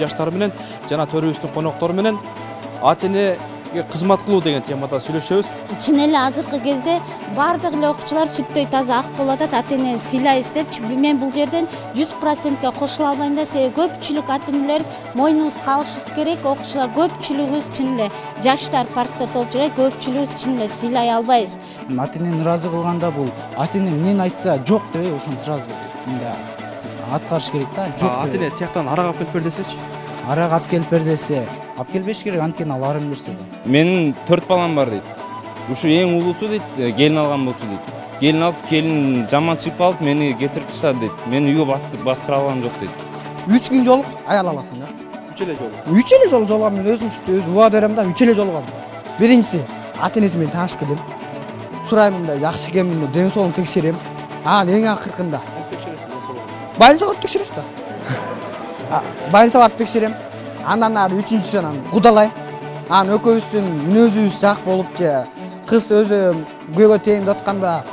жаштар менен жана төрүбүздүн коноктору менен ата энеге кызмат кылуу деген темада сүйлөшөбүз. Чын эле азыркы кезде бардык эле окуучулар сүттөй таза ак болуп атат. Ата энени сыйлайбыз деп мен бул жерден 100%ке кошула албайм да. Себеби көпчүлүк ата энелерибиз мойнубузга алышыбыз керек. Окуучулар көпчүлүгүбүз чын эле жаштар паркта толуп жүрөт. Көпчүлүгүбүз чын эле сыйлай албайбыз. Ата энени ыраазы кылганда бул ата эне эмнени айтса жок деп ошону сразу мындай аткарыш керек да. Жок. Ата эне тияктан арак алып келип бер десечи. Арак алып келип бер десе, алып келбеш керек, анткени ал арын берсе да. Менин 4 балам бар дейт. Ушу эң улуусу дейт, келин алган болчу дейт. Келин алып, келин жаман чыгып калып, мени кетирип таштады дейт. Мени үйгө баткыра алган жок дейт. 3 күн жолук аял аласың да. 3 эле жолу. 3 эле жолу жолугам мен өзүм убада берем да, 3 эле жолугам. Биринчиси ата энеси менен таанышып келем. Сурайм мындай жакшы экенмин, ден соолугун текшерем. Анан эң акыркында больницага текшеребиз да. Больницага барып текшерем. Андан ары үчүнчүсү анан кудалайм. Анан экөөбүздүн мүнөзүбүз жак болуп же кыз өзү күйөөгө тегинип атканда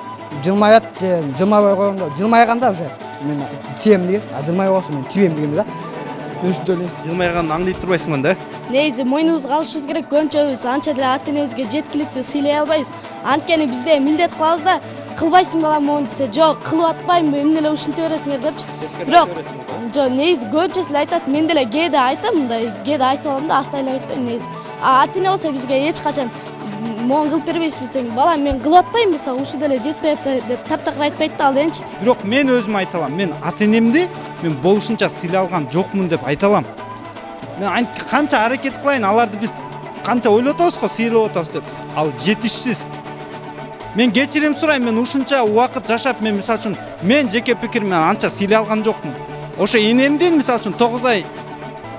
жылмаят же жылмабай койгондо жылмайганда уже мен тием деген, жылмай койсо мен тибем деген да. Ошондой эле. Жылмайганын аңдый турбайсыңмын да. Негизи мойнубузга алышыбыз керек, көбүнчөбүз анча деле ата энебизге жеткиликтүү сыйлай албайбыз. Анткени бизде милдет кылабыз да, кылбайсың балам мону десе, жок, кылып атпайм, эмне эле ушинте бересиңер депчи. Бирок жок, негизи көбүнчөсү эле айтат, мен деле кээде айтам, мындай кээде айтып алам да, актай эле айтпайм негизи. Ата эне болсо бизге эч качан мону кылып бербейсиз десең, балам мен кылып атпайм мисалы, ушу деле жетпей атат деп таптакыр айтпайт да ал дегенчи. Бирок мен өзүм айта алам, мен ата энемди мен болушунча сыйлай алган жокмун деп айта алам. Мен канча аракет кылайын, аларды биз канча ойлоп атабыз го, сыйлап атабыз деп. Ал жетишсиз. Мен кечирим сурайм, мен ушунча убакыт жашап, мен мисалы үчүн мен жеке пикирим анча сыйлай алган жокмун. Ошо энемдин мисалы үчүн 9 ай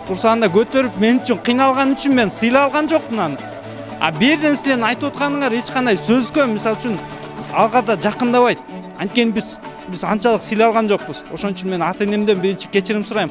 курсагында көтөрүп мен үчүн кыйналган үчүн мен сыйлай алган жокмун аны. Бирден силердин айтып атканыңар эч кандай сөзгө мисалы үчүн алга да жакындабайт. Анткени биз анчалык сыйлай алган жокпуз. Ошон үчүн мен ата энемден биринчи кечирим сурайм.